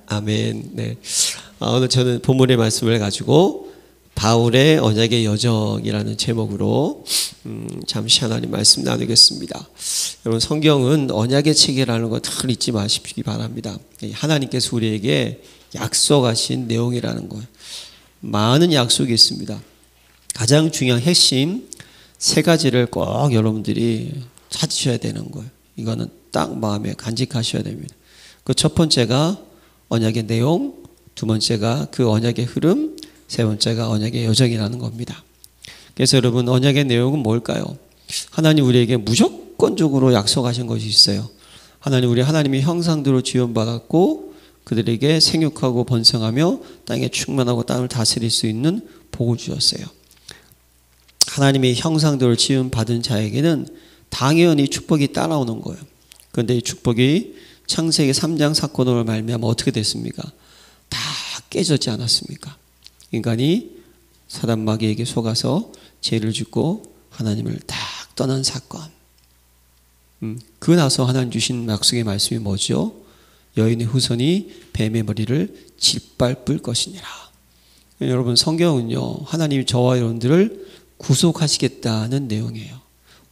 아멘. 네. 오늘 저는 본문의 말씀을 가지고 바울의 언약의 여정이라는 제목으로 잠시 하나님 말씀 나누겠습니다. 여러분, 성경은 언약의 책이라는 거 늘 잊지 마시기 바랍니다. 하나님께서 우리에게 약속하신 내용이라는 거예요. 많은 약속이 있습니다. 가장 중요한 핵심 세 가지를 꼭 여러분들이 찾으셔야 되는 거예요. 이거는 딱 마음에 간직하셔야 됩니다. 그 첫 번째가 언약의 내용, 두 번째가 그 언약의 흐름, 세 번째가 언약의 여정이라는 겁니다. 그래서 여러분, 언약의 내용은 뭘까요? 하나님 우리에게 무조건적으로 약속하신 것이 있어요. 우리 하나님의 형상대로 지원받았고 그들에게 생육하고 번성하며 땅에 충만하고 땅을 다스릴 수 있는 복을 주셨어요. 하나님의 형상대로 지원받은 자에게는 당연히 축복이 따라오는 거예요. 그런데 이 축복이 창세기 3장 사건으로 말미암아 어떻게 됐습니까? 다 깨졌지 않았습니까? 인간이 사단 마귀에게 속아서 죄를 짓고 하나님을 딱 떠난 사건. 그 나서 하나님 주신 약속의 말씀이 뭐죠? 여인의 후손이 뱀의 머리를 짓밟을 것이니라. 여러분, 성경은요, 하나님이 저와 여러분들을 구속하시겠다는 내용이에요.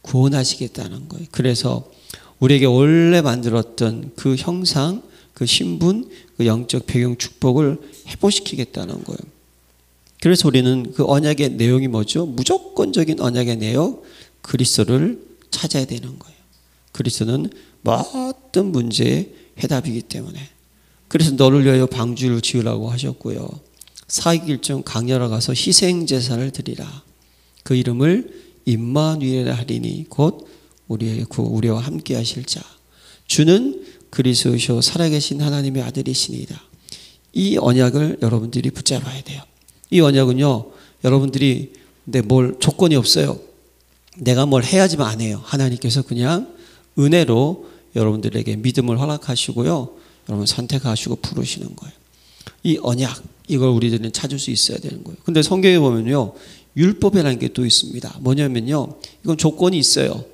구원하시겠다는 거예요. 그래서 우리에게 원래 만들었던 그 형상, 그 신분, 그 영적 배경 축복을 회복시키겠다는 거예요. 그래서 우리는 그 언약의 내용이 뭐죠? 무조건적인 언약의 내용, 그리스도를 찾아야 되는 거예요. 그리스도는 모든 문제의 해답이기 때문에. 그래서 너를 위하여 방주를 지으라고 하셨고요. 사익일정 강야로 가서 희생제사를 드리라. 그 이름을 임마누엘이라 하리니 곧 우리와 함께 하실 자. 주는 그리스도시요 살아계신 하나님의 아들이시니이다. 이 언약을 여러분들이 붙잡아야 돼요. 이 언약은요, 여러분들이 근데 조건이 없어요. 내가 뭘 해야지만 안 해요. 하나님께서 그냥 은혜로 여러분들에게 믿음을 허락하시고요, 여러분 선택하시고 부르시는 거예요. 이 언약, 이걸 우리들은 찾을 수 있어야 되는 거예요. 근데 성경에 보면요, 율법이라는 게 또 있습니다. 뭐냐면요, 이건 조건이 있어요.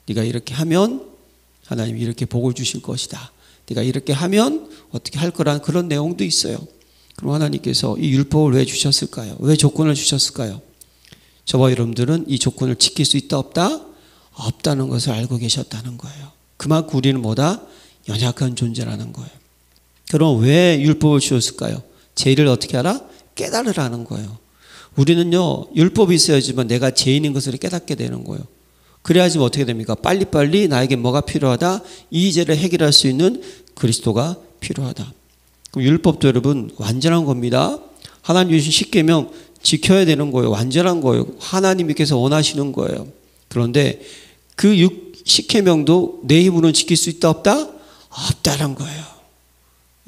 네가 이렇게 하면 하나님이 이렇게 복을 주실 것이다. 네가 이렇게 하면 어떻게 할 거라는 그런 내용도 있어요. 그럼 하나님께서 이 율법을 왜 주셨을까요? 왜 조건을 주셨을까요? 저와 여러분들은 이 조건을 지킬 수 있다 없다? 없다는 것을 알고 계셨다는 거예요. 그만큼 우리는 뭐다? 연약한 존재라는 거예요. 그럼 왜 율법을 주셨을까요? 죄를 어떻게 알아? 깨달으라는 거예요. 우리는요, 율법이 있어야지만 내가 죄인인 것을 깨닫게 되는 거예요. 그래야지 어떻게 됩니까? 빨리빨리 나에게 뭐가 필요하다? 이 죄를 해결할 수 있는 그리스도가 필요하다. 그럼 율법도 여러분 완전한 겁니다. 하나님 주신 십계명 지켜야 되는 거예요. 완전한 거예요. 하나님께서 원하시는 거예요. 그런데 그 십계명도 내 힘으로는 지킬 수 있다 없다? 없다는 거예요.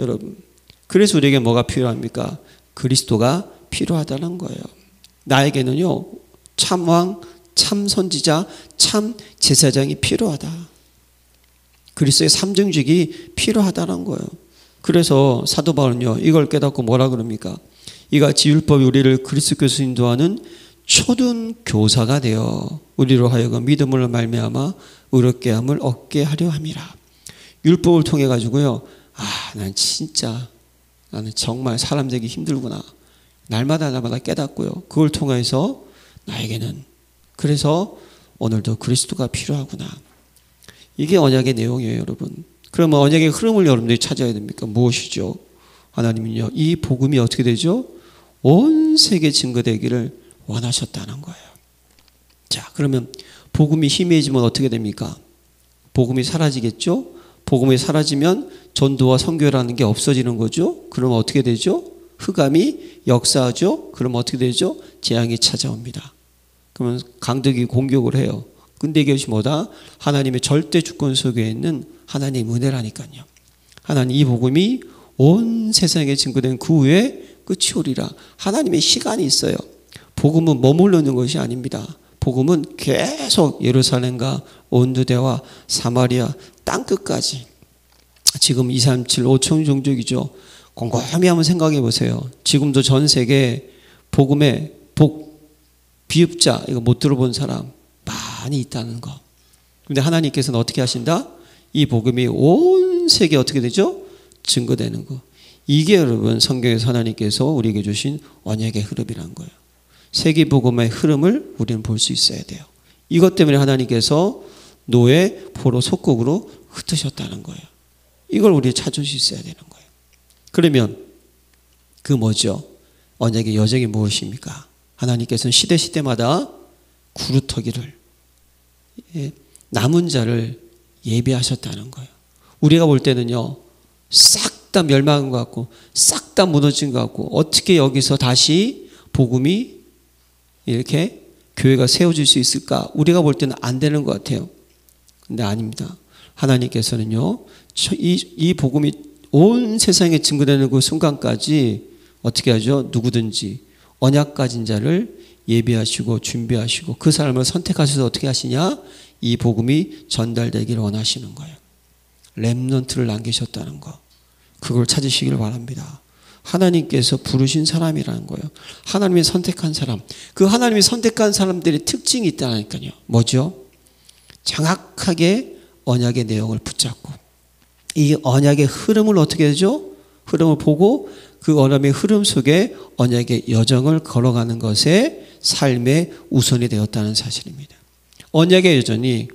여러분, 그래서 우리에게 뭐가 필요합니까? 그리스도가 필요하다는 거예요. 나에게는요, 참왕, 참 선지자, 참 제사장이 필요하다. 그리스도의 삼중직이 필요하다는 거예요. 그래서 사도 바울은요, 이걸 깨닫고 뭐라 그럽니까? 이같이 율법이 우리를 그리스도께서 인도하는 초등 교사가 되어 우리로 하여금 믿음으로 말미암아 의롭게 함을 얻게 하려 함이라. 율법을 통해 가지고요, 나는 정말 사람 되기 힘들구나. 날마다 깨닫고요, 그걸 통해서 나에게는 그래서 오늘도 그리스도가 필요하구나. 이게 언약의 내용이에요, 여러분. 그러면 언약의 흐름을 여러분들이 찾아야 됩니까? 무엇이죠? 하나님은요, 이 복음이 어떻게 되죠? 온 세계에 증거되기를 원하셨다는 거예요. 자, 그러면 복음이 희미해지면 어떻게 됩니까? 복음이 사라지겠죠? 복음이 사라지면 전도와 선교라는 게 없어지는 거죠? 그러면 어떻게 되죠? 흑암이 역사하죠? 그러면 어떻게 되죠? 재앙이 찾아옵니다. 그러면 강덕이 공격을 해요. 근데 이것이 뭐다? 하나님의 절대 주권 속에 있는 하나님의 은혜라니까요. 하나님 이 복음이 온 세상에 증거된 그 후에 끝이 오리라. 하나님의 시간이 있어요. 복음은 머물러 있는 것이 아닙니다. 복음은 계속 예루살렘과 온 유대와 사마리아 땅끝까지, 지금 237 5천 종족이죠. 곰곰이 한번 생각해 보세요. 지금도 전 세계 복음의 비읍자 이거 못 들어본 사람 많이 있다는 거. 그런데 하나님께서는 어떻게 하신다? 이 복음이 온 세계에 어떻게 되죠? 증거되는 거. 이게 여러분 성경에서 하나님께서 우리에게 주신 언약의 흐름이란 거예요. 세계복음의 흐름을 우리는 볼 수 있어야 돼요. 이것 때문에 하나님께서 노예 포로 속국으로 흩으셨다는 거예요. 이걸 우리 찾을 수 있어야 되는 거예요. 그러면 그 뭐죠? 언약의 여정이 무엇입니까? 하나님께서는 시대마다 구루터기를, 남은 자를 예비하셨다는 거예요. 우리가 볼 때는요, 싹 다 멸망한 것 같고 싹 다 무너진 것 같고 어떻게 여기서 다시 복음이 이렇게 교회가 세워질 수 있을까? 우리가 볼 때는 안 되는 것 같아요. 근데 아닙니다. 하나님께서는요, 이 복음이 온 세상에 증거되는 그 순간까지 어떻게 하죠? 누구든지 언약 가진 자를 예비하시고 준비하시고 그 사람을 선택하셔서 어떻게 하시냐? 이 복음이 전달되기를 원하시는 거예요. 렘넌트를 남기셨다는 거. 그걸 찾으시길 바랍니다. 하나님께서 부르신 사람이라는 거예요. 하나님이 선택한 사람. 그 하나님이 선택한 사람들의 특징이 있다니까요. 뭐죠? 정확하게 언약의 내용을 붙잡고 이 언약의 흐름을 어떻게 하죠? 흐름을 보고 그 언약의 흐름 속에 언약의 여정을 걸어가는 것에 삶의 우선이 되었다는 사실입니다. 언약의 여정이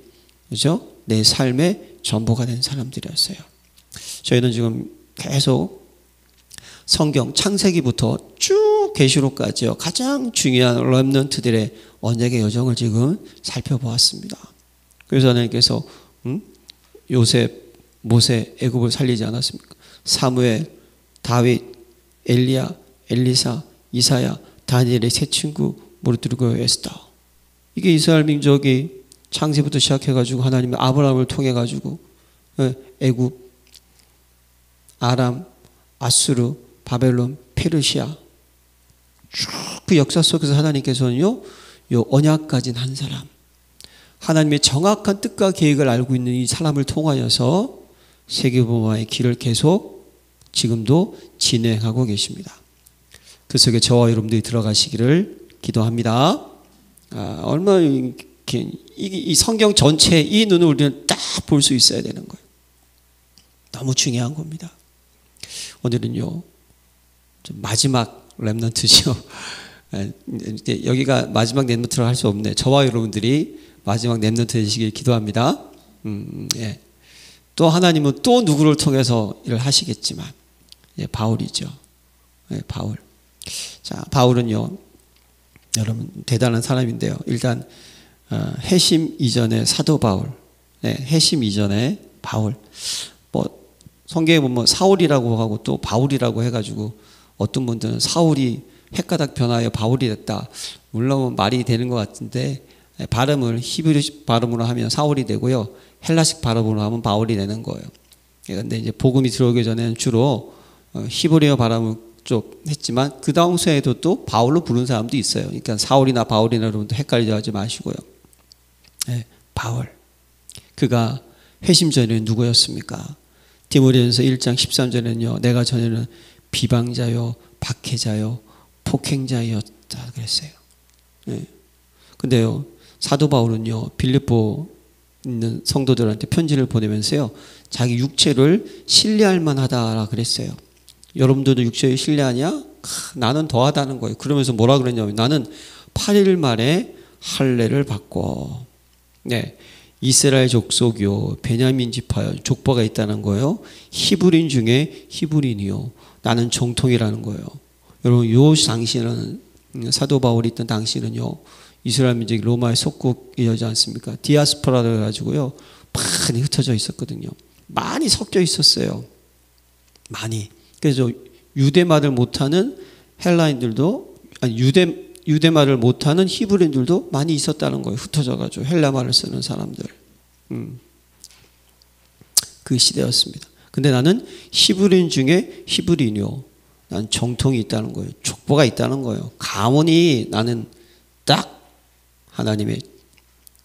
그죠? 내 삶의 전부가 된 사람들이었어요. 저희는 지금 계속 성경 창세기부터 쭉 계시록까지요. 가장 중요한 렘넌트들의 언약의 여정을 지금 살펴보았습니다. 그래서 하나님께서 요셉, 모세, 애굽을 살리지 않았습니까? 사무엘, 다윗, 엘리야, 엘리사, 이사야, 다니엘의 세 친구 모르드고 에스더. 이게 이스라엘 민족이 창세부터 시작해가지고 하나님의 아브라함을 통해가지고 애굽, 아람, 아수르, 바벨론, 페르시아 쭉 그 역사 속에서 하나님께서는요, 요 언약 가진 한 사람, 하나님의 정확한 뜻과 계획을 알고 있는 이 사람을 통하여서 세계복음화의 길을 계속 지금도 진행하고 계십니다. 그 속에 저와 여러분들이 들어가시기를 기도합니다. 얼마나 이 성경 전체 이 눈을 우리는 딱 볼 수 있어야 되는 거예요. 너무 중요한 겁니다. 오늘은요, 마지막 렘넌트죠. 여기가 마지막 렘넌트를 할 수 없네. 저와 여러분들이 마지막 렘넌트 되시길 기도합니다. 예. 또 하나님은 또 누구를 통해서 일을 하시겠지만, 예, 바울이죠. 예, 바울. 자, 바울은요, 여러분 대단한 사람인데요. 일단 회심 이전에 사도 바울, 네, 회심 이전에 바울. 뭐 성경에 보면 사울이라고 하고 또 바울이라고 해가지고 어떤 분들은 사울이 헷가닥 변하여 바울이 됐다. 물론 말이 되는 것 같은데 발음을 히브리 발음으로 하면 사울이 되고요, 헬라식 발음으로 하면 바울이 되는 거예요. 그런데 이제 복음이 들어오기 전에는 주로 히브리어 발음을 좀 했지만 그 다음 세에도 또 바울로 부르는 사람도 있어요. 그러니까 사울이나 바울이나 여러분도 헷갈리지 하지 마시고요. 네, 바울. 그가 회심 전에는 누구였습니까? 디모데전서 1장 13절에는요, 내가 전에는 비방자요, 박해자요, 폭행자였다 그랬어요. 네. 근데요, 사도 바울은요, 빌립보 있는 성도들한테 편지를 보내면서요, 자기 육체를 신뢰할 만하다라 그랬어요. 여러분들도 육체에 신뢰하냐? 나는 더하다는 거예요. 그러면서 뭐라 그랬냐면, 나는 8일 만에 할례를 받고, 네, 이스라엘 족속이요, 베냐민 지파요, 족보가 있다는 거예요. 히브리인 중에 히브리인이요, 나는 정통이라는 거예요. 여러분, 요 당시는, 사도 바울이 있던 당시는요, 이스라엘 민족이 로마의 속국이지 않습니까? 디아스포라를 해가지고요, 많이 흩어져 있었거든요. 많이 섞여 있었어요. 많이. 그래서 유대말을 못하는 헬라인들도, 아니 유대말을 못하는 히브리인들도 많이 있었다는 거예요. 흩어져가지고 헬라말을 쓰는 사람들. 그 시대였습니다. 근데 나는 히브리인 중에 히브리인이요, 난 정통이 있다는 거예요. 족보가 있다는 거예요. 가문이 나는 딱 하나님의,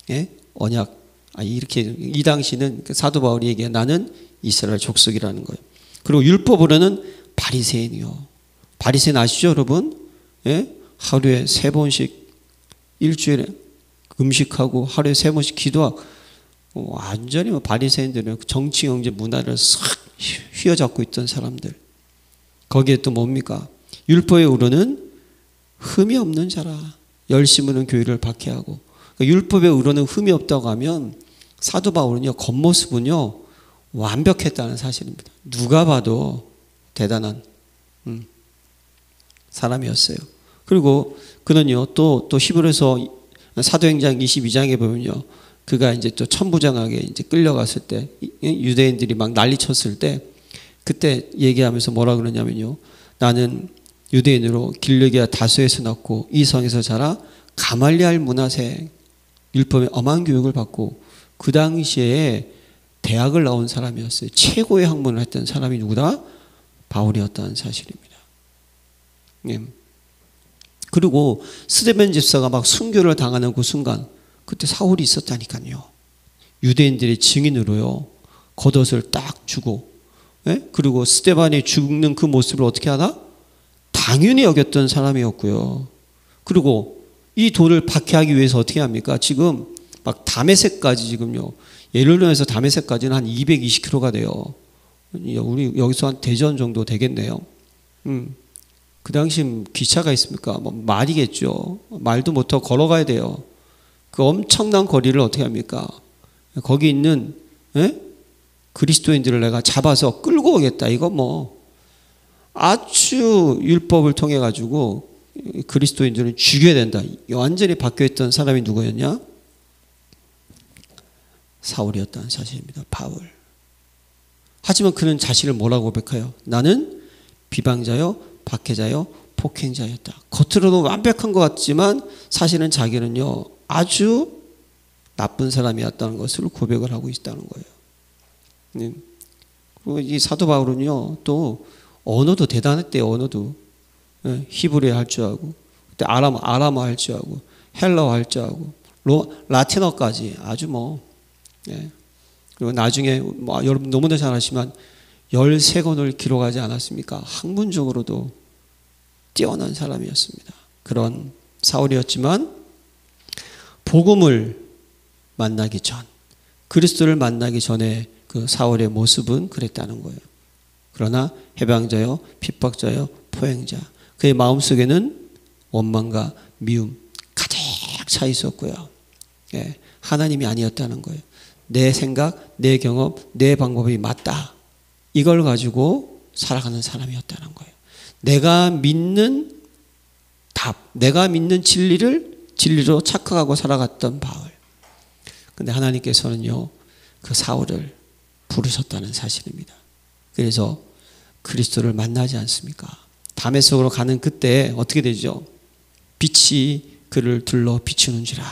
예? 언약, 이렇게 이 당시는 사도 바울이 얘기해, 나는 이스라엘 족속이라는 거예요. 그리고 율법으로는 바리새인이요. 바리새인 아시죠, 여러분? 예? 하루에 3번씩, 일주일에 음식하고 하루에 3번씩 기도하고, 완전히 바리새인들은 정치, 경제, 문화를 싹 휘어잡고 있던 사람들. 거기에 또 뭡니까? 율법에 의로는 흠이 없는 자라. 열심으로는 교회를 박해하고. 그러니까 율법에 의로는 흠이 없다고 하면 사도 바울은요, 겉모습은요 완벽했다는 사실입니다. 누가 봐도 대단한 사람이었어요. 그리고 그는요 또 히브리서 사도행전 22장에 보면요, 그가 이제 또 천부장에게 이제 끌려갔을 때 유대인들이 막 난리쳤을 때 그때 얘기하면서 뭐라 그러냐면요, 나는 유대인으로 길르기아 다소에서 낳고 이 성에서 자라 가말리알 문화생, 율법의 엄한 교육을 받고 그 당시에 대학을 나온 사람이었어요. 최고의 학문을 했던 사람이 누구다? 바울이었다는 사실입니다. 예. 그리고 스데벤 집사가 막 순교를 당하는 그 순간 그때 사울이 있었다니까요. 유대인들의 증인으로요 겉옷을 딱 주고, 예? 그리고 스데반이 죽는 그 모습을 어떻게 하나? 당연히 여겼던 사람이었고요. 그리고 이 돌을 박해하기 위해서 어떻게 합니까? 지금 막 다메섹까지 지금요, 예루살렘에서 다메섹까지는 한 220km가 돼요. 우리 여기서 한 대전 정도 되겠네요. 그 당시 기차가 있습니까? 뭐 말이겠죠. 말도 못하고 걸어가야 돼요. 그 엄청난 거리를 어떻게 합니까? 거기 있는 그리스도인들을 내가 잡아서 끌고 오겠다. 이거 뭐 아주 율법을 통해 가지고 그리스도인들을 죽여야 된다. 완전히 바뀌어있던 사람이 누구였냐? 사울이었다는 사실입니다. 바울. 하지만 그는 자신을 뭐라고 고백해요? 나는 비방자요, 박해자요, 폭행자였다. 겉으로는 완벽한 것 같지만 사실은 자기는요 아주 나쁜 사람이었다는 것을 고백을 하고 있다는 거예요. 그리고 이 사도 바울은요 또 언어도 대단했대요. 언어도 히브리어 할 줄 알고, 그때 아람어 할 줄 알고, 헬라어 할 줄 알고, 라틴어까지 아주 뭐. 그리고 나중에 뭐 여러분 너무나 잘 아시지만 13권을 기록하지 않았습니까? 학문적으로도 뛰어난 사람이었습니다. 그런 사울이었지만 복음을 만나기 전, 그리스도를 만나기 전에 그 사울의 모습은 그랬다는 거예요. 그러나 해방자요, 핍박자요, 포행자, 그의 마음속에는 원망과 미움 가득 차 있었고요. 하나님이 아니었다는 거예요. 내 생각, 내 경험, 내 방법이 맞다. 이걸 가지고 살아가는 사람이었다는 거예요. 내가 믿는 답, 내가 믿는 진리로 착각하고 살아갔던 바울. 근데 하나님께서는요, 그 사울을 부르셨다는 사실입니다. 그래서 그리스도를 만나지 않습니까? 다메섹으로 가는 그때 어떻게 되죠? 빛이 그를 둘러 비추는지라.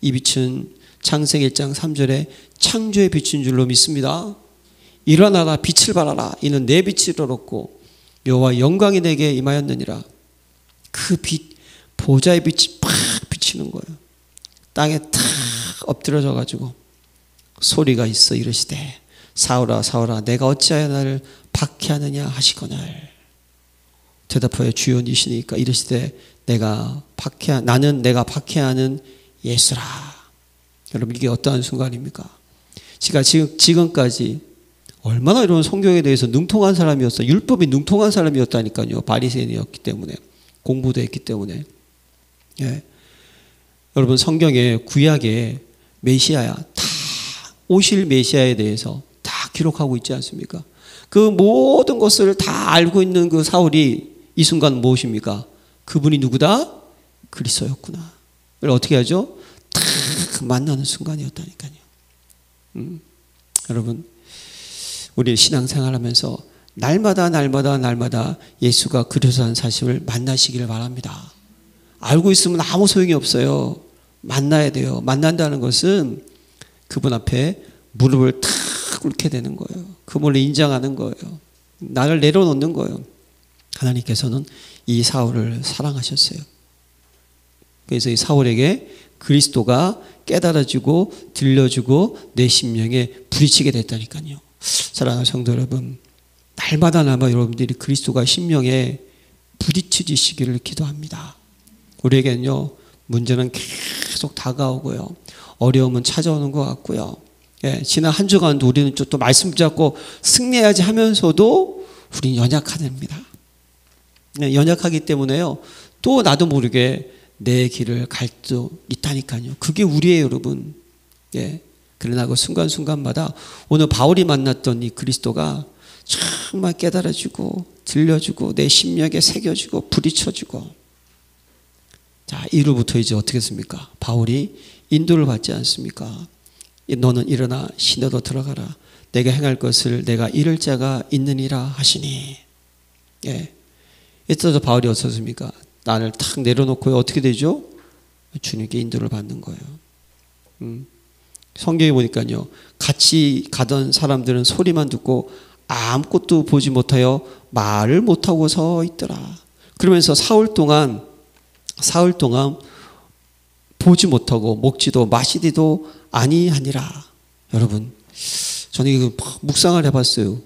이 빛은 창세기 1장 3절에 창조의 빛인 줄로 믿습니다. 일어나라 빛을 발하라. 이는 내 빛을 얻었고 여호와 영광이 내게 임하였느니라. 그 빛, 보좌의 빛이 팍 비치는 거예요. 땅에 탁 엎드려져 가지고 소리가 있어 이르시되 사울아 사울아 내가 어찌하여 나를 박해하느냐 하시거늘. 대답하여 주여니시니까 이르시되 나는 내가 박해하는 예수라. 여러분 이게 어떠한 순간입니까? 제가 지금까지 얼마나 이런 성경에 대해서 능통한 사람이었어요. 율법이 능통한 사람이었다니까요. 바리새인이었기 때문에, 공부도 했기 때문에. 여러분 성경에 구약에 메시아야 다 오실 메시아에 대해서 다 기록하고 있지 않습니까? 그 모든 것을 다 알고 있는 그 사울이 이 순간 무엇입니까? 그분이 누구다? 그리스도였구나. 그걸 어떻게 하죠? 딱 만나는 순간이었다니까요. 여러분 우리 신앙생활하면서 날마다 예수가 그리스도라는 사실을 만나시기를 바랍니다. 알고 있으면 아무 소용이 없어요. 만나야 돼요. 만난다는 것은 그분 앞에 무릎을 탁 꿇게 되는 거예요. 그분을 인정하는 거예요. 나를 내려놓는 거예요. 하나님께서는 이 사울을 사랑하셨어요. 그래서 이 사울에게 그리스도가 깨달아지고 들려주고 내 심령에 부딪히게 됐다니까요. 사랑하는 성도 여러분, 날마다 여러분들이 그리스도가 심령에 부딪히시기를 기도합니다. 우리에게는요 문제는 계속 다가오고요, 어려움은 찾아오는 것 같고요. 지난 한 주간도 우리는 또 말씀 붙잡고 승리해야지 하면서도 우리는 연약합니다. 연약하기 때문에요. 또 나도 모르게 내 길을 갈 수 있다니까요. 그게 우리예요, 여러분. 예. 그러나 그 순간순간마다 오늘 바울이 만났던 이 그리스도가 정말 깨달아주고 들려주고 내 심령에 새겨주고 부딪혀주고. 자, 이로부터 이제 어떻게 했습니까? 바울이 인도를 받지 않습니까? 너는 일어나 시내로 들어가라. 내가 행할 것을 내가 이룰 자가 있느니라 하시니. 예. 이때도 바울이 어떻습니까? 나를 탁 내려놓고 어떻게 되죠? 주님께 인도를 받는 거예요. 성경에 보니까요, 같이 가던 사람들은 소리만 듣고 아무것도 보지 못하여 말을 못하고 서 있더라. 그러면서 사흘 동안 보지 못하고 먹지도 마시지도 아니하니라. 여러분, 저는 이거 묵상을 해봤어요.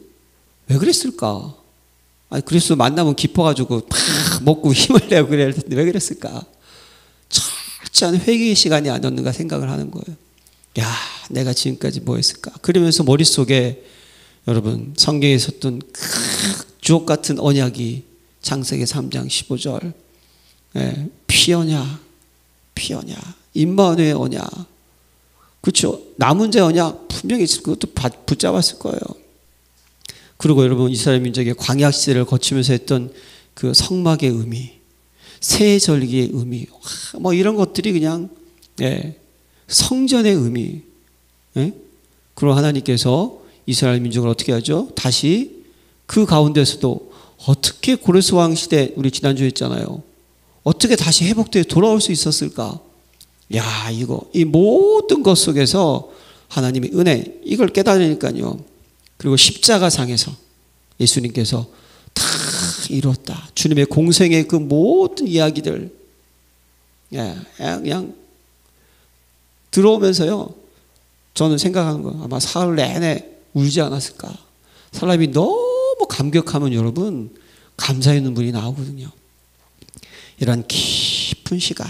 왜 그랬을까? 아니, 그리스도 만나면 깊어가지고 팍 먹고 힘을 내고 그래야 되는데 왜 그랬을까? 철저한 회개의 시간이 아니었는가 생각을 하는 거예요. 야, 내가 지금까지 뭐 했을까? 그러면서 머릿속에 여러분 성경에 있었던 주옥 같은 언약이 창세기 3장 15절 예, 피언약 임마누엘 언약, 그렇죠? 남은 자 언약 분명히 그것도 붙잡았을 거예요. 그리고 여러분 이스라엘 민족의 광야 시대를 거치면서 했던 그 성막의 의미, 새 절기의 의미, 뭐 이런 것들이 그냥 예, 성전의 의미. 예? 그리고 하나님께서 이스라엘 민족을 어떻게 하죠? 다시 그 가운데서도 어떻게 고레스 왕 시대 우리 지난주에 했잖아요. 어떻게 다시 회복되어 돌아올 수 있었을까? 야, 이 모든 것 속에서 하나님의 은혜, 이걸 깨달으니까요. 그리고 십자가상에서 예수님께서 다 이뤘다. 주님의 공생의 그 모든 이야기들, 그냥 들어오면서요. 저는 생각하는 거 아마 사흘 내내 울지 않았을까. 사람이 너무 감격하면 여러분 감사의 눈물이 나오거든요. 이런 깊은 시간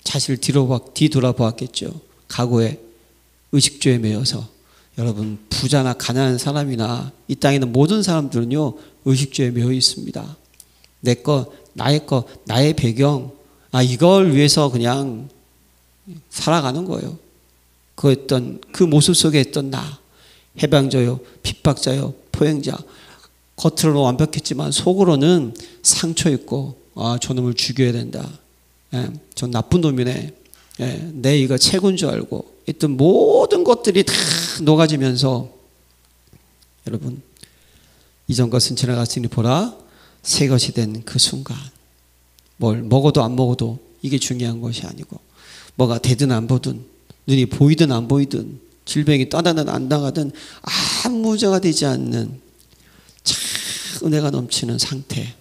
자신을 뒤돌아보았겠죠. 과거에 의식주에 매여서. 여러분 부자나 가난한 사람이나 이 땅에 있는 모든 사람들은요 의식주에 매여 있습니다. 내 것, 나의 것, 나의 배경, 이걸 위해서 그냥 살아가는 거예요. 그 모습 속에 있던 나, 해방자요, 핍박자요, 포행자. 겉으로는 완벽했지만 속으로는 상처 있고, 저놈을 죽여야 된다. 예, 전 나쁜 놈이네. 예, 내 이거 최고인 줄 알고 있던 모든 것들이 다 녹아지면서 여러분 이전 것은 지나갔으니 보라 새 것이 된 그 순간, 뭘 먹어도 안 먹어도 이게 중요한 것이 아니고 뭐가 되든 안 보든 눈이 보이든 안 보이든 질병이 떠나든 안 나가든 아무 문제가 되지 않는 참 은혜가 넘치는 상태,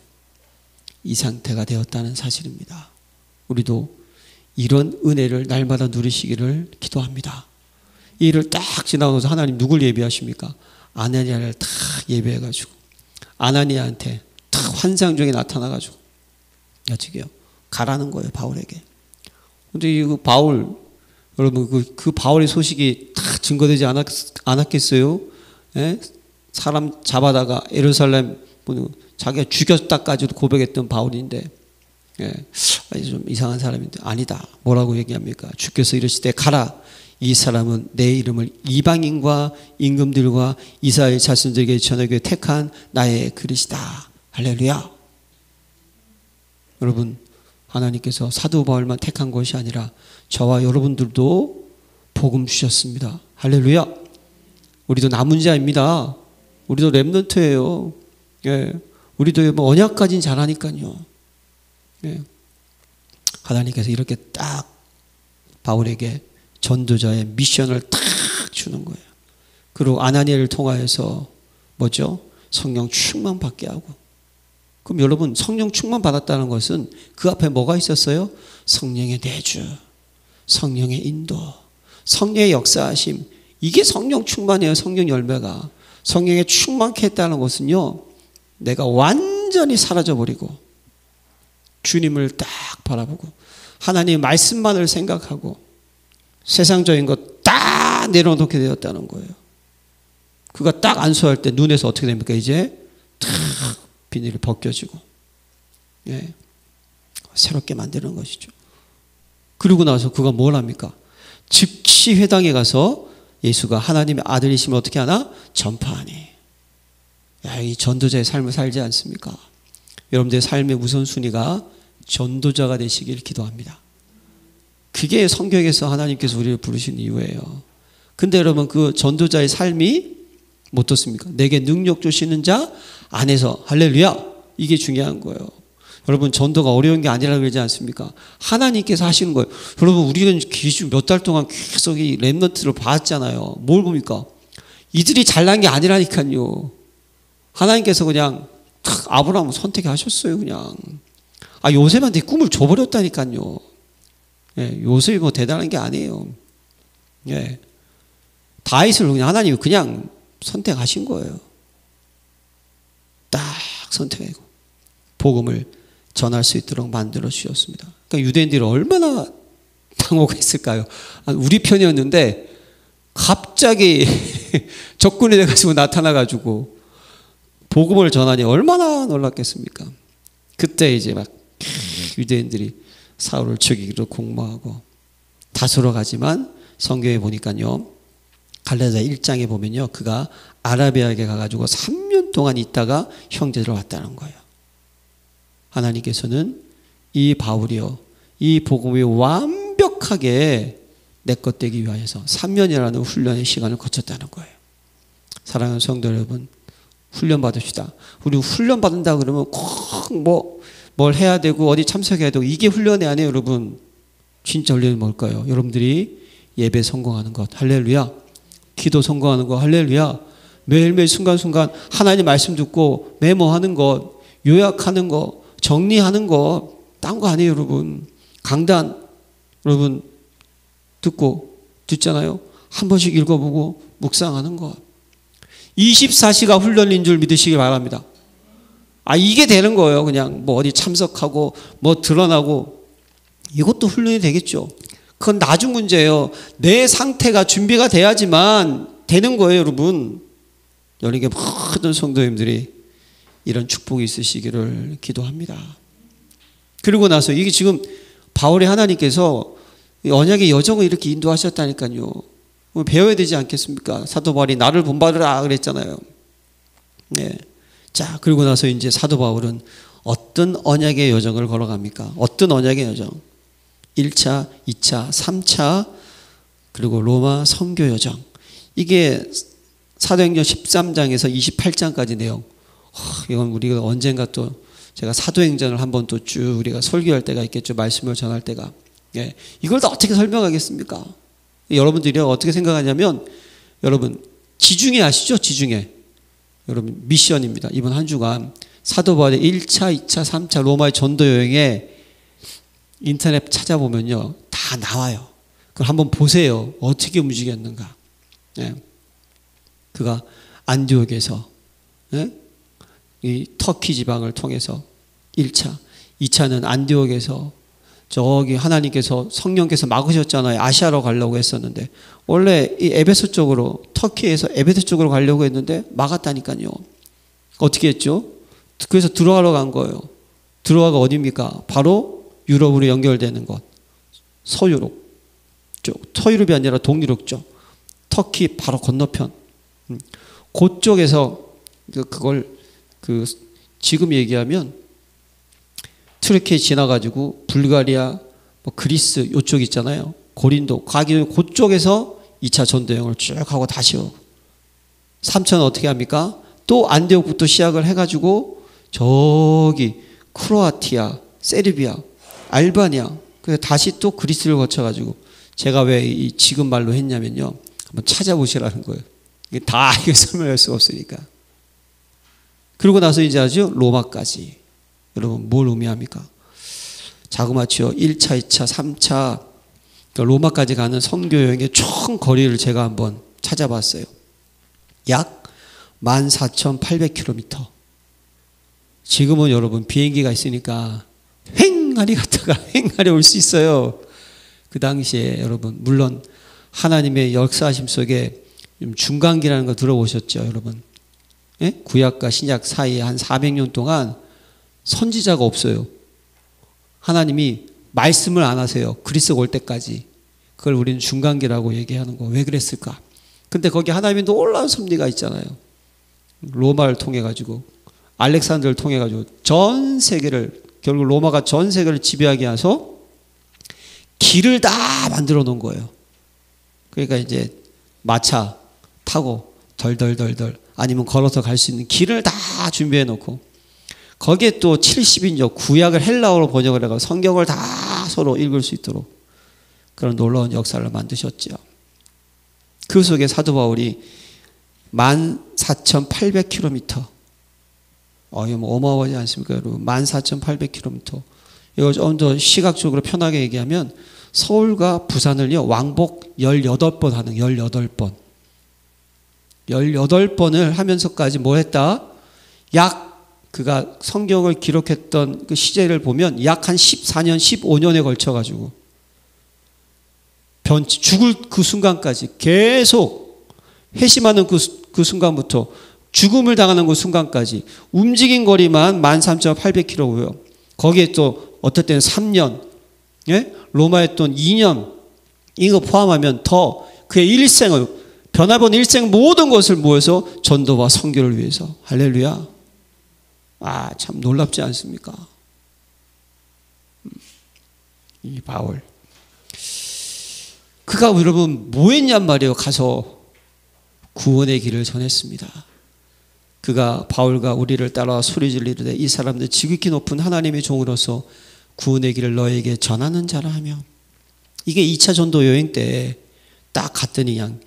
이 상태가 되었다는 사실입니다. 우리도 이런 은혜를 날마다 누리시기를 기도합니다. 이 일을 딱 지나가서 하나님 누굴 예비하십니까? 아나니아를 딱 예비해가지고 아나니아한테 딱 환상 중에 나타나가지고 어떻게요? 가라는 거예요, 바울에게. 근데 이 바울, 여러분 그 바울의 소식이 다 증거되지 않았겠어요? 예? 사람 잡아다가 예루살렘 자기가 죽였다까지도 고백했던 바울인데, 예, 좀 이상한 사람인데 아니다. 뭐라고 얘기합니까? 주께서 이르시되 가라. 이 사람은 내 이름을 이방인과 임금들과 이스라엘 자손들에게 전하게 택한 나의 그릇이다. 할렐루야. 여러분 하나님께서 사도 바울만 택한 것이 아니라 저와 여러분들도 복음 주셨습니다. 할렐루야. 우리도 남은 자입니다. 우리도 렘넌트예요. 예, 우리도 뭐 언약까지는 잘하니까요. 예. 하나님께서 이렇게 딱 바울에게 전도자의 미션을 딱 주는 거예요. 그리고 아나니아를 통하여서 뭐죠? 성령 충만 받게 하고. 그럼 여러분 성령 충만 받았다는 것은 그 앞에 뭐가 있었어요? 성령의 내주, 성령의 인도, 성령의 역사하심. 이게 성령 충만이에요. 성령 열매가. 성령에 충만케 했다는 것은요, 내가 완전히 사라져버리고 주님을 딱 바라보고 하나님의 말씀만을 생각하고 세상적인 것 딱 내려놓게 되었다는 거예요. 그가 딱 안수할 때 눈에서 어떻게 됩니까? 이제 탁 비닐이 벗겨지고, 예, 새롭게 만드는 것이죠. 그리고 나서 그가 뭘 합니까? 즉시 회당에 가서 예수가 하나님의 아들이시면 어떻게 하나? 전파하니. 야, 이 전도자의 삶을 살지 않습니까? 여러분들의 삶의 우선순위가 전도자가 되시길 기도합니다. 그게 성경에서 하나님께서 우리를 부르신 이유예요. 근데 여러분, 그 전도자의 삶이 어떻습니까? 내게 능력 주시는 자 안에서, 할렐루야, 이게 중요한 거예요. 여러분, 전도가 어려운 게 아니라 그러지 않습니까? 하나님께서 하시는 거예요. 여러분, 우리는 몇 달 동안 계속 이 렘넌트를 봤잖아요. 뭘 봅니까? 이들이 잘난 게 아니라니까요. 하나님께서 그냥 아브라함을 선택하셨어요. 그냥 요셉한테 꿈을 줘버렸다니까요. 예, 요셉이 뭐 대단한 게 아니에요. 예, 다윗을 그냥 하나님이 그냥 선택하신 거예요. 딱 선택하고 복음을 전할 수 있도록 만들어 주셨습니다. 그러니까 유대인들이 얼마나 당혹했을까요? 우리 편이었는데 갑자기 적군이 돼가지고 나타나가지고 복음을 전하니 얼마나 놀랐겠습니까? 그때 이제 막 유대인들이 사울을 죽이기로 공모하고 다수로 가지만 성경에 보니까요, 갈라디아 1장에 보면요, 그가 아라비아에 가가지고 3년 동안 있다가 형제들을 왔다는 거예요. 하나님께서는 이 바울이요, 이 복음이 완벽하게 내 것 되기 위하여서 3년이라는 훈련의 시간을 거쳤다는 거예요. 사랑하는 성도 여러분, 훈련 받읍시다. 우리 훈련 받는다 그러면 꼭 뭘 해야 되고 어디 참석해야 되고 이게 훈련이 아니에요. 여러분, 진짜 훈련이 뭘까요? 여러분들이 예배 성공하는 것, 할렐루야. 기도 성공하는 것, 할렐루야. 매일매일 순간순간 하나님 말씀 듣고 메모하는 것, 요약하는 것, 정리하는 것, 딴 거 아니에요. 여러분, 강단 여러분 듣잖아요. 한 번씩 읽어보고 묵상하는 것, 24시간 훈련인 줄 믿으시기 바랍니다. 이게 되는 거예요. 그냥 뭐 어디 참석하고 뭐 드러나고 이것도 훈련이 되겠죠. 그건 나중 문제예요. 내 상태가 준비가 돼야지만 되는 거예요. 여러분, 여러분께 모든 성도님들이 이런 축복이 있으시기를 기도합니다. 그리고 나서 이게 지금 바울의 하나님께서 언약의 여정을 이렇게 인도하셨다니까요. 배워야 되지 않겠습니까? 사도 바울이 나를 본받으라 그랬잖아요. 네. 자, 그리고 나서 이제 사도 바울은 어떤 언약의 여정을 걸어갑니까? 어떤 언약의 여정? 1차, 2차, 3차, 그리고 로마 선교 여정. 이게 사도행전 13장에서 28장까지 내용. 이건 우리가 언젠가 또 제가 사도행전을 한번 또 쭉 우리가 설교할 때가 있겠죠. 말씀을 전할 때가. 예. 이걸 다 어떻게 설명하겠습니까? 여러분들이 어떻게 생각하냐면, 여러분, 지중해 아시죠? 지중해. 여러분, 미션입니다. 이번 한 주간 사도 바울의 1차, 2차, 3차 로마의 전도 여행에 인터넷 찾아보면요, 다 나와요. 그걸 한번 보세요. 어떻게 움직였는가. 예. 그가 안디옥에서, 예? 이 터키 지방을 통해서 1차, 2차는 안디옥에서 저기 하나님께서 성령께서 막으셨잖아요. 아시아로 가려고 했었는데 원래 이 에베소 쪽으로, 터키에서 에베소 쪽으로 가려고 했는데 막았다니까요. 어떻게 했죠? 그래서 들어가러 간 거예요. 들어가가 어디입니까? 바로 유럽으로 연결되는 곳, 서유럽 쪽, 서유럽이 아니라 동유럽 쪽, 터키 바로 건너편. 그쪽에서 그걸 지금 얘기하면 트르키에 지나가지고 불가리아, 뭐 그리스 이쪽 있잖아요. 고린도 가기 그쪽에서 2차 전도여행을 쭉 하고 다시 오고, 3차는 어떻게 합니까? 또 안디옥부터 시작을 해가지고 저기 크로아티아, 세르비아, 알바니아, 그래서 다시 또 그리스를 거쳐가지고, 제가 왜 이 지금 말로 했냐면요, 한번 찾아보시라는 거예요. 이게 다 이게 설명할 수가 없으니까. 그리고 나서 이제 아주 로마까지. 여러분, 뭘 의미합니까? 자그마치요 1차, 2차, 3차 그러니까 로마까지 가는 선교 여행의 총 거리를 제가 한번 찾아봤어요. 약 14,800km. 지금은 여러분 비행기가 있으니까 횡하리 갔다가 횡하리 올 수 있어요. 그 당시에 여러분, 물론 하나님의 역사하심 속에 중간기라는 거 들어보셨죠, 여러분? 예? 구약과 신약 사이에 한 400년 동안 선지자가 없어요. 하나님이 말씀을 안 하세요. 그리스도가 올 때까지. 그걸 우리는 중간기라고 얘기하는 거. 왜 그랬을까? 근데 거기 하나님이 놀라운 섭리가 있잖아요. 로마를 통해 가지고, 알렉산더를 통해 가지고 전 세계를, 결국 로마가 전 세계를 지배하게 해서 길을 다 만들어 놓은 거예요. 그러니까 이제 마차 타고 덜덜덜덜 아니면 걸어서 갈 수 있는 길을 다 준비해 놓고, 거기에 또 70인조 구약을 헬라어로 번역을 해서 성경을 다 서로 읽을 수 있도록 그런 놀라운 역사를 만드셨죠. 그 속에 사도 바울이 14,800km, 이거 뭐 어마어마하지 않습니까, 여러분? 14,800km. 이거 좀 더 시각적으로 편하게 얘기하면 서울과 부산을요, 왕복 18번 하는, 18번. 18번을 하면서까지 뭐 했다? 그가 성경을 기록했던 그 시제를 보면 약 한 14년, 15년에 걸쳐가지고 죽을 그 순간까지 계속 회심하는 그 순간부터 죽음을 당하는 그 순간까지 움직인 거리만 13,800km고요. 거기에 또 어떨 때는 3년, 예? 로마에 또 2년, 이거 포함하면 더 그의 일생을, 변화본 일생 모든 것을 모여서 전도와 선교를 위해서. 할렐루야. 참 놀랍지 않습니까? 이 바울. 그가 여러분 뭐 했냔 말이에요. 가서 구원의 길을 전했습니다. 그가 바울과 우리를 따라 소리 지르되 이 사람들 지극히 높은 하나님의 종으로서 구원의 길을 너에게 전하는 자라 하며, 이게 2차 전도 여행 때 딱 갔더니 그냥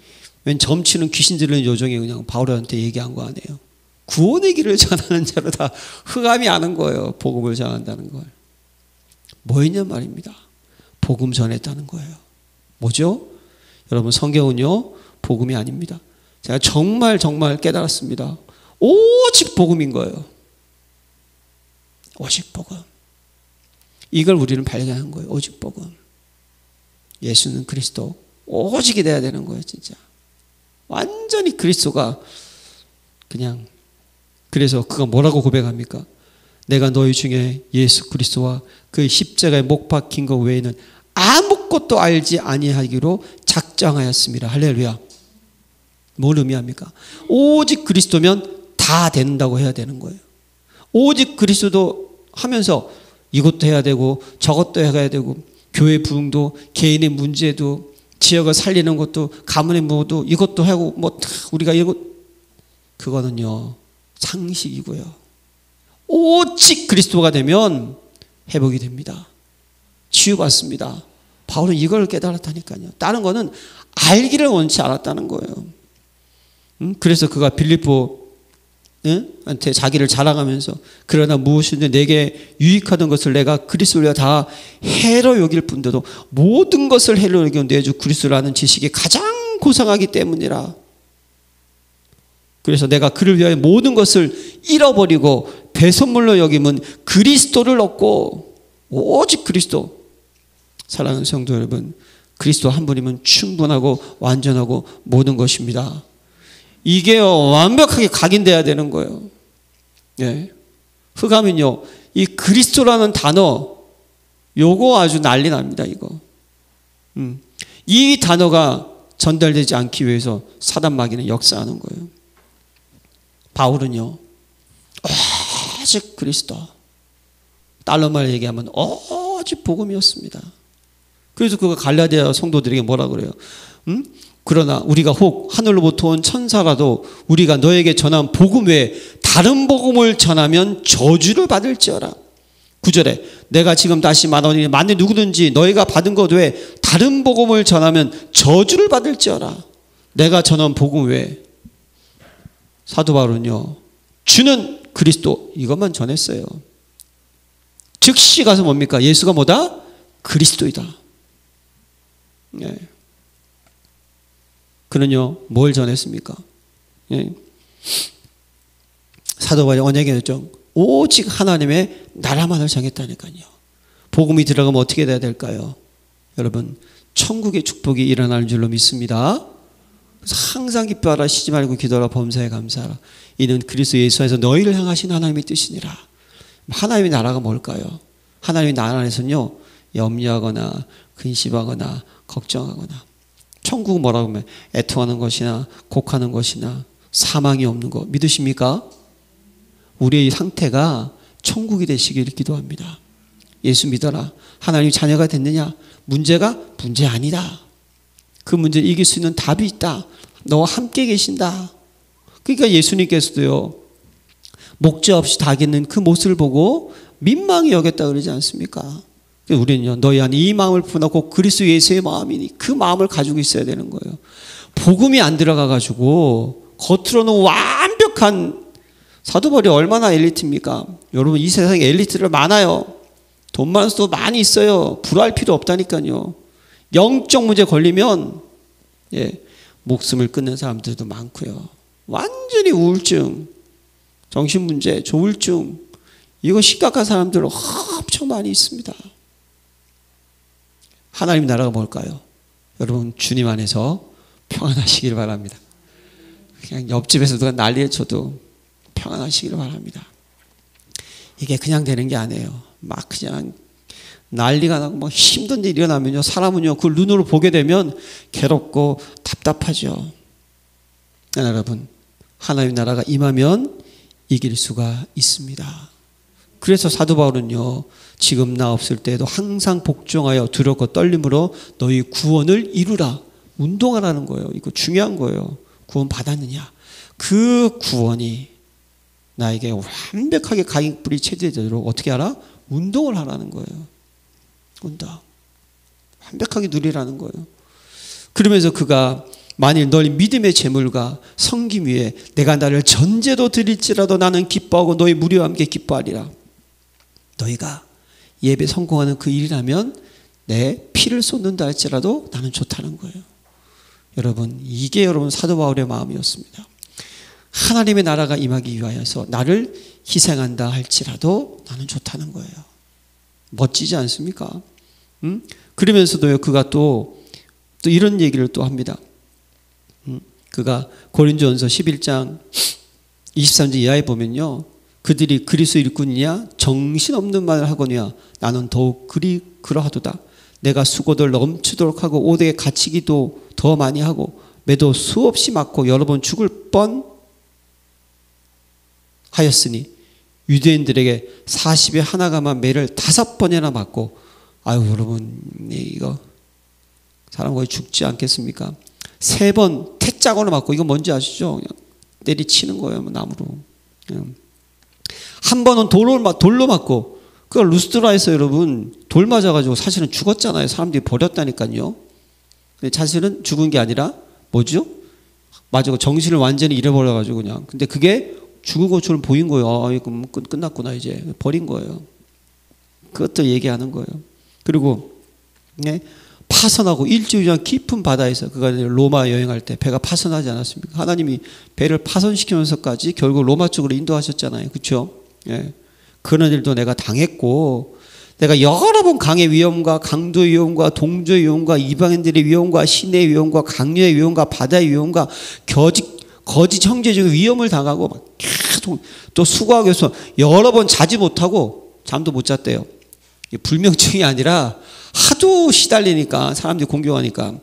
웬 점치는 귀신 들리는 요정이 그냥 바울한테 얘기한 거 아니에요. 구원의 길을 전하는 자로 다 흑암이 아는 거예요. 복음을 전한다는 걸. 뭐 했냐 말입니다. 복음 전했다는 거예요. 뭐죠? 여러분, 성경은요 복음이 아닙니다. 제가 정말 깨달았습니다. 오직 복음인 거예요. 오직 복음. 이걸 우리는 발견한 거예요. 오직 복음. 예수는 그리스도. 오직이 돼야 되는 거예요. 진짜 완전히 그리스도가 그냥. 그래서 그가 뭐라고 고백합니까? 내가 너희 중에 예수 그리스도와 그 십자가에 못 박힌 것 외에는 아무것도 알지 아니하기로 작정하였습니다. 할렐루야. 뭘 의미합니까? 오직 그리스도면 다 된다고 해야 되는 거예요. 오직 그리스도 하면서 이것도 해야 되고 저것도 해야 되고, 교회 부흥도, 개인의 문제도, 지역을 살리는 것도, 가문의 무도 이것도 하고, 뭐 우리가 이거, 그거는요 상식이고요. 오직 그리스도가 되면 회복이 됩니다. 치유받습니다. 바울은 이걸 깨달았다니까요. 다른 거는 알기를 원치 않았다는 거예요. 그래서 그가 빌립보한테 자기를 자랑하면서, 그러나 무엇이든지 내게 유익하던 것을 내가 그리스도를 다 해로 여길 뿐더도 모든 것을 해로 여겨 내 주 그리스도를 아는 지식이 가장 고상하기 때문이라. 그래서 내가 그를 위하여 모든 것을 잃어버리고 배선물로 여김은 그리스도를 얻고, 오직 그리스도. 사랑하는 성도 여러분, 그리스도 한 분이면 충분하고 완전하고 모든 것입니다. 이게 완벽하게 각인돼야 되는 거예요. 예. 흑암은요, 이 그리스도라는 단어, 요거 아주 난리 납니다, 이거. 이 단어가 전달되지 않기 위해서 사단 마귀는 역사하는 거예요. 바울은요, 오직 그리스도. 달러말 얘기하면 오직 복음이었습니다. 그래서 그가 갈라디아 성도들에게 뭐라 그래요? 그러나 우리가 혹 하늘로부터 온 천사라도 우리가 너에게 전한 복음 외에 다른 복음을 전하면 저주를 받을지어라. 9절에 내가 지금 다시 말하노니 만일 누구든지 너희가 받은 것 외에 다른 복음을 전하면 저주를 받을지어라. 내가 전한 복음 외에. 사도 바울은요, 주는 그리스도 이것만 전했어요. 즉시 가서 뭡니까? 예수가 뭐다? 그리스도이다. 네. 그는요 뭘 전했습니까? 예. 사도 바울이 언약이었죠. 오직 하나님의 나라만을 정했다니까요. 복음이 들어가면 어떻게 돼야 될까요? 여러분, 천국의 축복이 일어날 줄로 믿습니다. 항상 기뻐하라, 쉬지 말고 기도하라, 범사에 감사하라. 이는 그리스도 예수 안에서 너희를 향하신 하나님의 뜻이니라. 하나님의 나라가 뭘까요? 하나님의 나라 안에서는요, 염려하거나 근심하거나 걱정하거나, 천국은 뭐라고 하면 애통하는 것이나 곡하는 것이나 사망이 없는 것 믿으십니까? 우리의 상태가 천국이 되시기를 기도합니다. 예수 믿어라. 하나님 자녀가 됐느냐? 문제가 문제 아니다. 그 문제를 이길 수 있는 답이 있다. 너와 함께 계신다. 그러니까 예수님께서도요, 목자 없이 다겠는 그 모습을 보고 민망히 여겼다 그러지 않습니까? 우리는요, 너희 안에 이 마음을 품고 그리스도 예수의 마음이니 그 마음을 가지고 있어야 되는 거예요. 복음이 안 들어가가지고 겉으로는 완벽한, 사도 바울이 얼마나 엘리트입니까? 여러분, 이 세상에 엘리트들 많아요. 돈 많은 수도 많이 있어요. 불화할 필요 없다니까요. 영적 문제 걸리면 목숨을 끊는 사람들도 많고요. 완전히 우울증, 정신문제, 조울증, 이거 심각한 사람들 엄청 많이 있습니다. 하나님 나라가 뭘까요? 여러분, 주님 안에서 평안하시기를 바랍니다. 그냥 옆집에서 누가 난리를 쳐도 평안하시기를 바랍니다. 이게 그냥 되는 게 아니에요. 막 그냥 난리가 나고 막 힘든 일이 일어나면요, 사람은요, 그걸 눈으로 보게 되면 괴롭고 답답하죠. 여러분, 하나님 나라가 임하면 이길 수가 있습니다. 그래서 사도 바울은요, 지금 나 없을 때에도 항상 복종하여 두렵고 떨림으로 너희 구원을 이루라. 운동하라는 거예요. 이거 중요한 거예요. 구원 받았느냐? 그 구원이 나에게 완벽하게 가인뿌리 체제되도록 어떻게 하라? 운동을 하라는 거예요. 운동. 완벽하게 누리라는 거예요. 그러면서 그가 만일 너희 믿음의 재물과 섬김 위에 내가 나를 전제도 드릴지라도 나는 기뻐하고 너희 무리와 함께 기뻐하리라. 너희가 예배 성공하는 그 일이라면 내 피를 쏟는다 할지라도 나는 좋다는 거예요. 여러분, 이게 여러분 사도 바울의 마음이었습니다. 하나님의 나라가 임하기 위하여서 나를 희생한다 할지라도 나는 좋다는 거예요. 멋지지 않습니까? 그러면서도요, 그가 또 이런 얘기를 또 합니다. 그가 고린도전서 11장 23절 이하에 보면요, 그들이 그리스도 일꾼이냐 정신없는 말을 하거니와 나는 더욱 그러하도다. 내가 수고들 넘치도록 하고 오대에 갇히기도 더 많이 하고 매도 수없이 맞고 여러 번 죽을 뻔 하였으니 유대인들에게 40에 하나가만 매를 5번이나 맞고, 아유 여러분, 이거 사람 거의 죽지 않겠습니까? 3번 태짝으로 맞고, 이거 뭔지 아시죠? 그냥 때리치는 거예요, 나무로. 한 번은 돌로 맞고, 그 루스드라에서 여러분 돌 맞아가지고 사실은 죽었잖아요. 사람들이 버렸다니까요. 근데 사실은 죽은 게 아니라 뭐죠? 맞아, 정신을 완전히 잃어버려가지고 그냥. 근데 그게 죽은 것처럼 보인 거예요. 아, 이거 끝났구나, 이제 버린 거예요. 그것도 얘기하는 거예요. 그리고 파선하고 일주일 깊은 바다에서, 그가 로마 여행할 때 배가 파선하지 않았습니까? 하나님이 배를 파선시키면서까지 결국 로마 쪽으로 인도하셨잖아요. 그렇죠? 예. 그런 일도 내가 당했고, 내가 여러 번 강의 위험과 강도의 위험과 동조의 위험과 이방인들의 위험과 시내의 위험과 강요의 위험과 바다의 위험과 거짓 형제적인 위험을 당하고 막 계속 또 수고하기 위해서 여러 번 자지 못하고 잠도 못 잤대요. 불면증이 아니라 하도 시달리니까, 사람들이 공격하니까,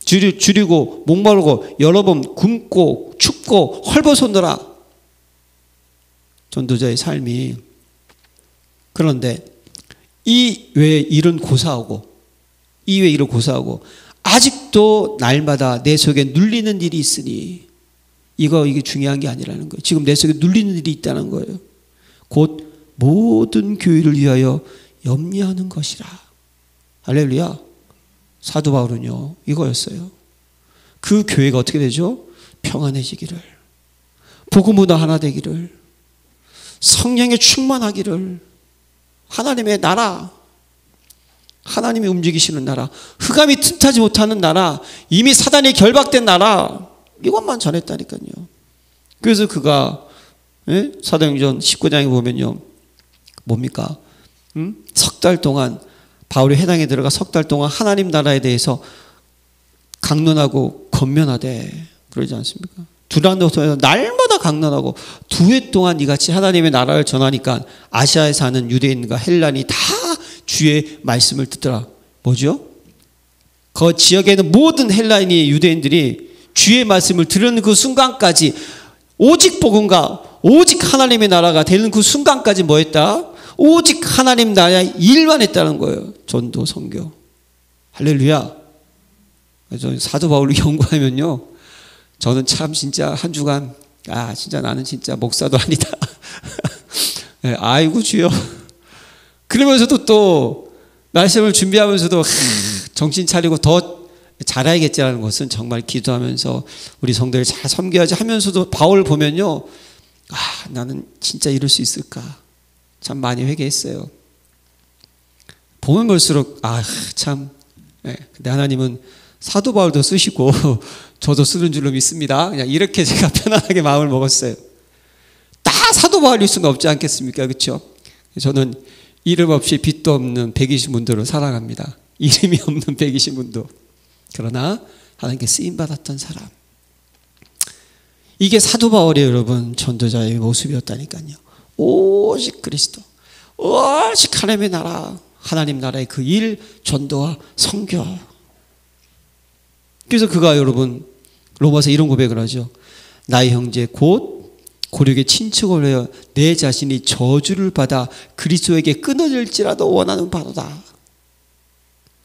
줄이고 목마르고 여러 번 굶고 춥고 헐벗었노라. 전도자의 삶이. 그런데 이 외에 일은 고사하고, 아직도 날마다 내 속에 눌리는 일이 있으니, 이게 중요한 게 아니라는 거예요. 지금 내 속에 눌리는 일이 있다는 거예요. 곧 모든 교회를 위하여 염려하는 것이라. 할렐루야. 사도 바울은요, 이거였어요. 그 교회가 어떻게 되죠? 평안해지기를, 복음보다 하나 되기를, 성령에 충만하기를, 하나님의 나라, 하나님이 움직이시는 나라, 흑암이 틈타지 못하는 나라, 이미 사단이 결박된 나라, 이것만 전했다니까요. 그래서 그가 사도행전 19장에 보면요, 뭡니까? 석 달 동안 바울이 회당에 들어가 석 달 동안 하나님 나라에 대해서 강론하고 권면하되 그러지 않습니까? 두란노선에서 날마다 강론하고 2해 동안 이같이 하나님의 나라를 전하니까 아시아에 사는 유대인과 헬란이 다 주의 말씀을 듣더라. 뭐죠? 그 지역에 있는 모든 헬란이 유대인들이 주의 말씀을 들은 그 순간까지 오직 복음과 오직 하나님의 나라가 되는 그 순간까지 뭐 했다? 오직 하나님 나라의 일만 했다는 거예요. 전도, 선교. 할렐루야. 그래서 사도 바울을 연구하면요, 저는 참 진짜 한 주간 진짜 나는 진짜 목사도 아니다. 네, 아이고 주여. 그러면서도 또 말씀을 준비하면서도 정신 차리고 더 잘해야겠지라는 것은 정말 기도하면서 우리 성도를 잘 섬겨야지 하면서도 바울 보면요, 나는 진짜 이럴 수 있을까 참 많이 회개했어요. 보면 볼수록 참. 네, 근데 하나님은 사도 바울도 쓰시고 저도 쓰는 줄로 믿습니다. 그냥 이렇게 제가 편안하게 마음을 먹었어요. 다 사도 바울일 수는 없지 않겠습니까? 그렇죠? 저는 이름 없이 빛도 없는 120문도로 살아갑니다. 이름이 없는 120문도. 그러나 하나님께 쓰임받았던 사람. 이게 사도 바울의 여러분 전도자의 모습이었다니까요. 오직 그리스도, 오직 하나님의 나라, 하나님 나라의 그 일, 전도와 선교. 그래서 그가 여러분 로마서 이런 고백을 하죠. 나의 형제 곧 고륙의 친척을 위하여 내 자신이 저주를 받아 그리스도에게 끊어질지라도 원하는 바로다.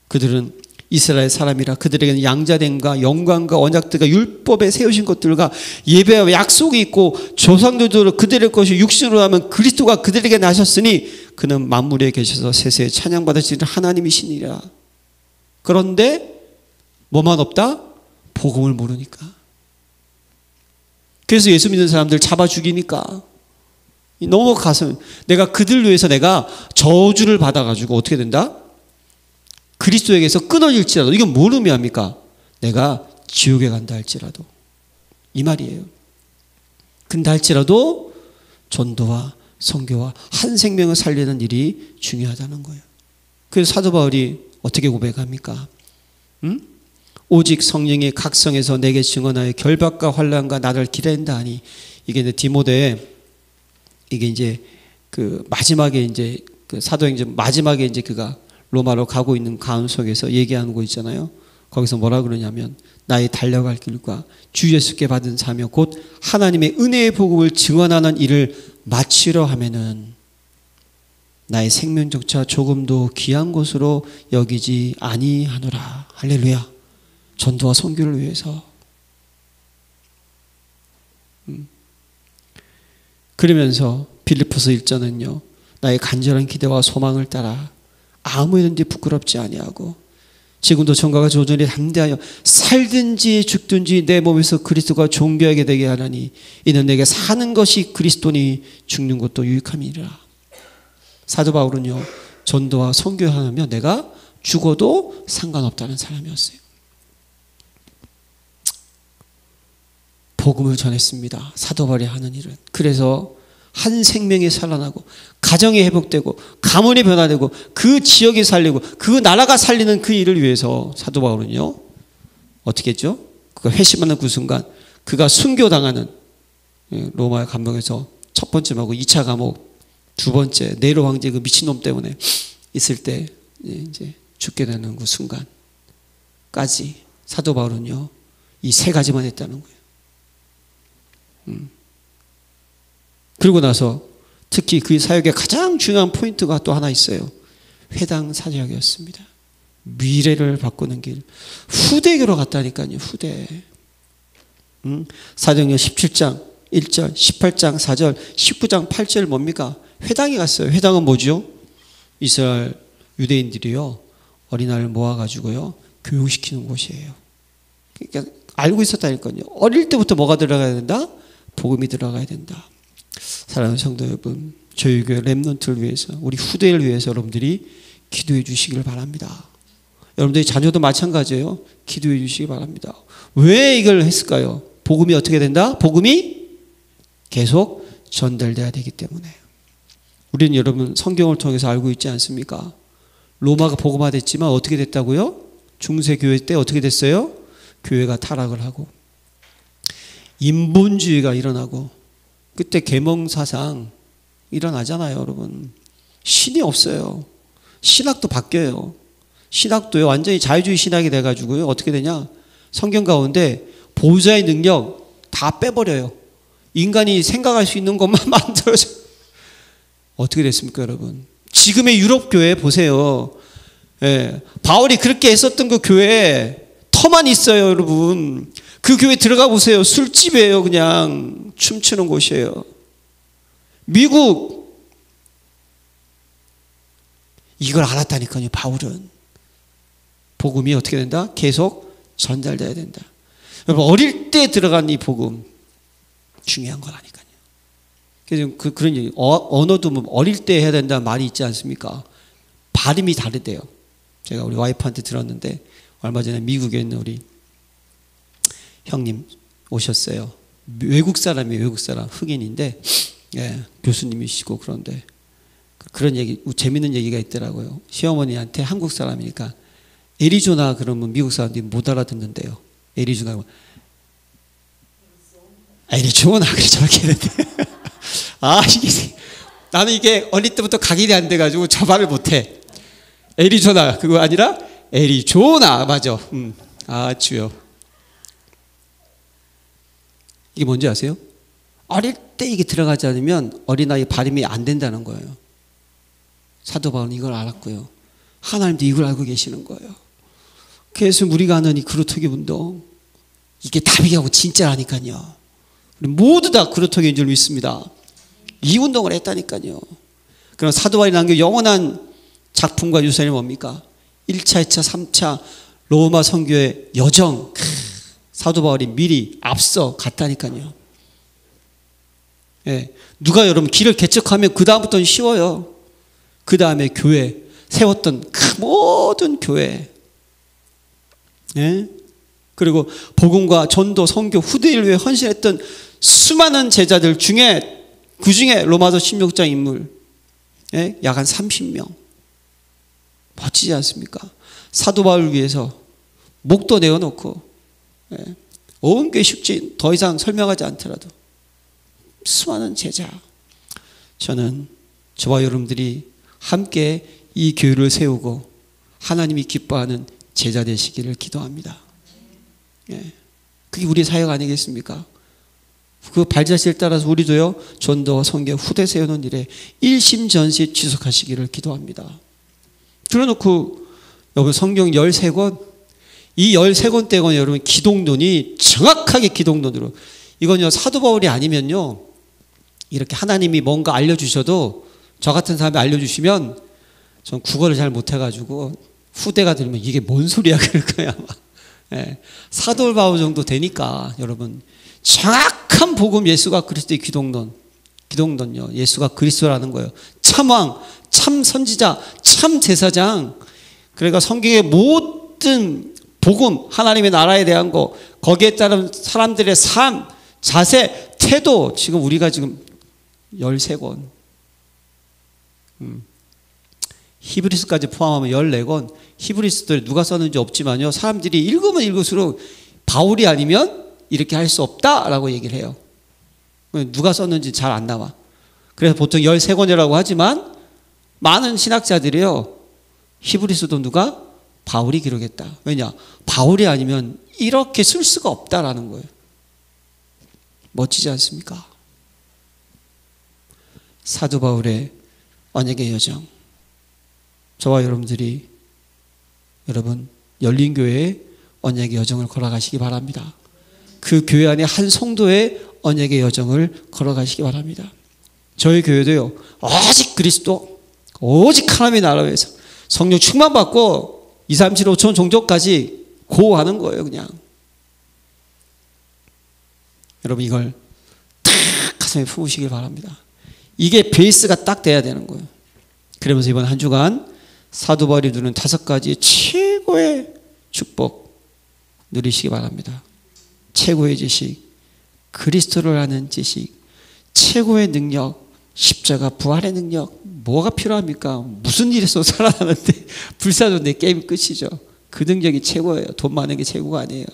그들은 이스라엘 사람이라 그들에게는 양자됨과 영광과 언약들과 율법에 세우신 것들과 예배와 약속이 있고 조상들도 그들의 것이 육신으로 하면 그리스도가 그들에게 나셨으니 그는 만물에 계셔서 세세에 찬양받으시는 하나님이시니라. 그런데 뭐만 없다? 복음을 모르니까. 그래서 예수 믿는 사람들 잡아 죽이니까 너무 가슴, 내가 그들 위해서 내가 저주를 받아가지고 어떻게 된다? 그리스도에게서 끊어질지라도. 이건 뭘 의미합니까? 내가 지옥에 간다 할지라도, 이 말이에요. 근다 할지라도 전도와 선교와 한 생명을 살리는 일이 중요하다는 거예요. 그래서 사도 바울이 어떻게 고백합니까? 오직 성령의 각성에서 내게 증언하여 결박과 환난과 나를 기다린다 하니. 이게 이제 디모데에, 이게 이제 그 마지막에 이제 그 사도행전 마지막에 이제 그가 로마로 가고 있는 가운 속에서 얘기하는 거 있잖아요. 거기서 뭐라 그러냐면 나의 달려갈 길과 주 예수께 받은 사명 곧 하나님의 은혜의 복음을 증언하는 일을 마치려 하면은 나의 생명조차 조금도 귀한 것으로 여기지 아니하노라. 할렐루야. 전도와 선교를 위해서. 그러면서 빌립보서 1장은요, 나의 간절한 기대와 소망을 따라 아무에든지 부끄럽지 아니하고 지금도 전과가 조전히 담대하여 살든지 죽든지 내 몸에서 그리스도가 존귀하게 되게 하나니 이는 내게 사는 것이 그리스도니 죽는 것도 유익함이니라. 사도 바울은요, 전도와 선교하면 내가 죽어도 상관없다는 사람이었어요. 복음을 전했습니다. 사도 바울이 하는 일은. 그래서 한 생명이 살아나고 가정이 회복되고 가문이 변화되고 그 지역이 살리고 그 나라가 살리는 그 일을 위해서 사도 바울은요, 어떻게 했죠? 그가 회심하는 그 순간 그가 순교당하는 로마 감옥에서 첫 번째 감옥, 2차 감옥, 두 번째 네로 황제 그 미친놈 때문에 있을 때 이제 죽게 되는 그 순간까지 사도 바울은요, 이 세 가지만 했다는 거예요. 그리고 나서 특히 그 사역의 가장 중요한 포인트가 또 하나 있어요. 회당 사역이었습니다. 미래를 바꾸는 길, 후대교로 갔다니까요. 후대. 사도행전 17장 1절, 18장 4절, 19장 8절 뭡니까? 회당에 갔어요. 회당은 뭐죠? 이스라엘 유대인들이요, 어린아이를 모아가지고요 교육시키는 곳이에요. 그러니까 알고 있었다니까요. 어릴 때부터 뭐가 들어가야 된다? 복음이 들어가야 된다. 사랑하는 성도 여러분, 저희 교회 렘넌트를 위해서, 우리 후대를 위해서 여러분들이 기도해 주시길 바랍니다. 여러분들이 자녀도 마찬가지예요. 기도해 주시기 바랍니다. 왜 이걸 했을까요? 복음이 어떻게 된다? 복음이 계속 전달돼야 되기 때문에. 우리는 여러분 성경을 통해서 알고 있지 않습니까? 로마가 복음화됐지만 어떻게 됐다고요? 중세교회 때 어떻게 됐어요? 교회가 타락을 하고 인본주의가 일어나고 그때 계몽사상 일어나잖아요, 여러분. 신이 없어요. 신학도 바뀌어요. 신학도요, 완전히 자유주의 신학이 돼가지고요, 어떻게 되냐? 성경 가운데 보호자의 능력 다 빼버려요. 인간이 생각할 수 있는 것만 만들어져. 어떻게 됐습니까, 여러분? 지금의 유럽 교회 보세요. 예, 바울이 그렇게 했었던 그 교회 터만 있어요, 여러분. 그 교회 들어가 보세요. 술집이에요, 그냥 춤추는 곳이에요. 미국 이걸 알았다니까요. 바울은 복음이 어떻게 된다? 계속 전달돼야 된다. 여러분, 어릴 때 들어간 이 복음 중요한 거라니까요. 그래서 그런 얘기, 언어도 뭐 어릴 때 해야 된다는 말이 있지 않습니까? 발음이 다르대요. 제가 우리 와이프한테 들었는데 얼마 전에 미국에 있는 우리 형님 오셨어요. 외국 사람이에요. 외국 사람, 흑인인데 예, 교수님이시고. 그런데 그런 얘기, 재밌는 얘기가 있더라고요. 시어머니한테 한국 사람이니까 애리조나 그러면 미국 사람들이 못 알아듣는데요. 애리조나, 애리조나 그래 저렇게 했는데 이게 나는 이게 어릴 때부터 각인이 안 돼가지고 저 말을 못해. 애리조나 그거 아니라 애리조나, 맞아. 주요. 이게 뭔지 아세요? 어릴 때 이게 들어가지 않으면 어린아이 발음이 안 된다는 거예요. 사도 바울은 이걸 알았고요. 하나님도 이걸 알고 계시는 거예요. 그래서 우리가 하는 이 그루터기 운동, 이게 답이라고 진짜라니까요. 우리 모두 다 그루터기인 줄 믿습니다. 이 운동을 했다니까요. 그럼 사도 바울이 남긴 영원한 작품과 유산이 뭡니까? 1차, 2차, 3차 로마 선교의 여정. 사도 바울이 미리 앞서 갔다니까요. 예, 누가 여러분 길을 개척하면 그 다음부터는 쉬워요. 그 다음에 교회 세웠던 그 모든 교회, 예? 그리고 복음과 전도, 선교, 후대를 위해 헌신했던 수많은 제자들 중에 그 중에 로마서 16장 인물, 예? 약 한 30명. 멋지지 않습니까? 사도 바울을 위해서 목도 내어놓고, 예? 온 교회 숙진 더 이상 설명하지 않더라도 수많은 제자. 저는 저와 여러분들이 함께 이 교회를 세우고 하나님이 기뻐하는 제자 되시기를 기도합니다. 예. 그게 우리 사역 아니겠습니까? 그 발자취를 따라서 우리도요, 전도와 선교, 후대 세우는 일에 일심전시 지속하시기를 기도합니다. 그래놓고 여러분 성경 13권, 이 13권 떼고 여러분 기독론이 정확하게 기독론으로, 이건요 사도 바울이 아니면요 이렇게 하나님이 뭔가 알려주셔도, 저 같은 사람이 알려주시면 전 국어를 잘 못해가지고 후대가 들으면 이게 뭔 소리야 그럴 거야 아마. 예. 사도 바울 정도 되니까 여러분 정확한 복음, 예수가 그리스도의 기독론요 예수가 그리스도라는 거예요. 참왕, 참 선지자, 참 제사장. 그러니까 성경의 모든 복음, 하나님의 나라에 대한 거, 거기에 따른 사람들의 삶, 자세, 태도, 지금 우리가 지금 13권, 히브리서까지 포함하면 14권, 히브리서들 누가 썼는지 없지만요, 사람들이 읽으면 읽을수록 바울이 아니면 이렇게 할 수 없다라고 얘기를 해요. 누가 썼는지 잘 안 나와. 그래서 보통 13권이라고 하지만 많은 신학자들이요, 히브리서도 누가? 바울이 기록했다. 왜냐? 바울이 아니면 이렇게 쓸 수가 없다라는 거예요. 멋지지 않습니까? 사도 바울의 언약의 여정, 저와 여러분들이 여러분 열린교회의 언약의 여정을 걸어가시기 바랍니다. 그 교회 안에 한 성도의 언약의 여정을 걸어가시기 바랍니다. 저희 교회도요, 오직 그리스도, 오직 하나님의 나라를 위해서 성령 충만받고 2, 3, 7, 5천 종족까지 고하는 거예요. 그냥 여러분 이걸 탁 가슴에 품으시길 바랍니다. 이게 베이스가 딱 돼야 되는 거예요. 그러면서 이번 한 주간 사도 바울이 누리는 5가지 최고의 축복 누리시기 바랍니다. 최고의 지식, 그리스도를 아는 지식, 최고의 능력, 십자가 부활의 능력. 뭐가 필요합니까? 무슨 일에서 살아나는데 불사조인데 게임 끝이죠. 그 능력이 최고예요. 돈 많은 게 최고가 아니에요.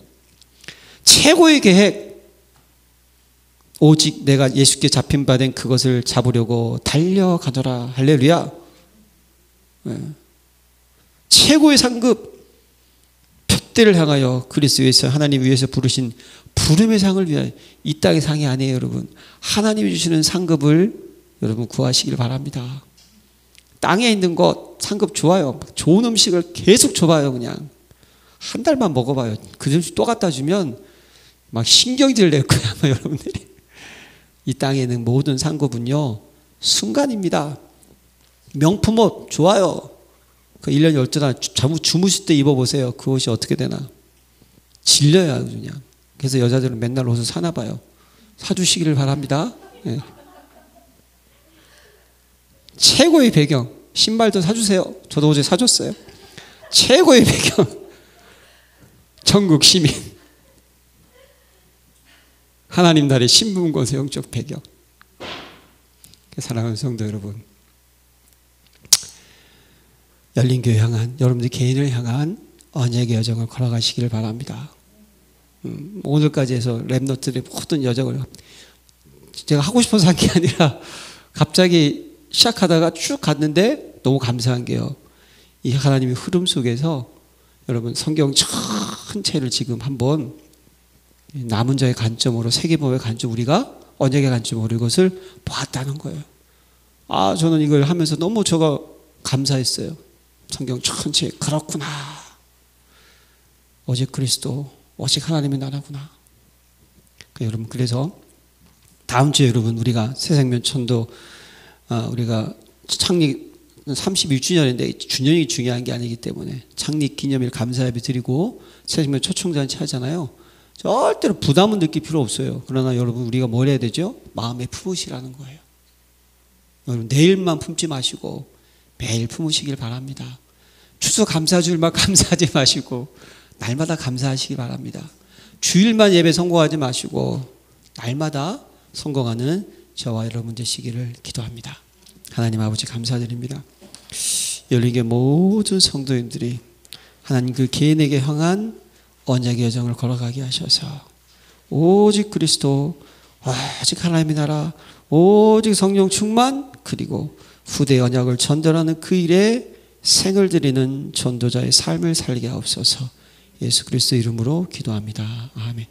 최고의 계획, 오직 내가 예수께 잡힌 바 된 그것을 잡으려고 달려가더라. 할렐루야. 최고의 상급, 표대를 향하여 그리스도에서 하나님 위해서 부르신 부름의 상을 위하여. 이 땅의 상이 아니에요, 여러분. 하나님이 주시는 상급을 여러분 구하시길 바랍니다. 땅에 있는 것 상급 좋아요. 좋은 음식을 계속 줘봐요. 그냥 한 달만 먹어봐요. 그 음식 또 갖다 주면 막 신경질 낼 거야, 아마 여러분들이. 이 땅에 있는 모든 상급은요 순간입니다. 명품 옷 좋아요. 그 1년 12달 주무실 때 입어보세요. 그 옷이 어떻게 되나. 질려요 그냥. 그래서 여자들은 맨날 옷을 사나 봐요. 사주시기를 바랍니다. 네. 최고의 배경, 신발도 사주세요. 저도 어제 사줬어요. 최고의 배경, 전국 시민, 하나님 나라의 신분권세 영적 배경. 사랑하는 성도 여러분, 열린교회 향한, 여러분들 개인을 향한 언약의 여정을 걸어가시기를 바랍니다. 오늘까지 해서 랩너들의 모든 여정을 제가 하고 싶어서 한 게 아니라 갑자기 시작하다가 쭉 갔는데 너무 감사한 게요, 이 하나님의 흐름 속에서 여러분 성경 전체를 지금 한번 남은 자의 관점으로, 세계보의 관점, 우리가 언약의 관점으로 이것을 보았다는 거예요. 아, 저는 이걸 하면서 너무 저가 감사했어요. 성경 전체, 그렇구나. 오직 그리스도, 오직 하나님의 나라구나. 여러분, 그래서 다음 주에 여러분 우리가 새생명 천도 우리가 창립 31주년인데 주년이 중요한 게 아니기 때문에 창립 기념일 감사예배 드리고 새생명 초청잔치 하잖아요. 절대로 부담은 느낄 필요 없어요. 그러나 여러분 우리가 뭘 해야 되죠? 마음에 품으시라는 거예요. 여러분 내일만 품지 마시고 매일 품으시길 바랍니다. 추수감사주일만 감사하지 마시고 날마다 감사하시기 바랍니다. 주일만 예배 성공하지 마시고 날마다 성공하는 저와 여러분 되시기를 기도합니다. 하나님 아버지 감사드립니다. 열린교회 모든 성도님들이 하나님 그 개인에게 향한 언약의 여정을 걸어가게 하셔서 오직 그리스도, 오직 하나님의 나라, 오직 성령 충만, 그리고 후대 언약을 전달하는 그 일에 생을 드리는 전도자의 삶을 살게 하옵소서. 예수 그리스도 이름으로 기도합니다. 아멘.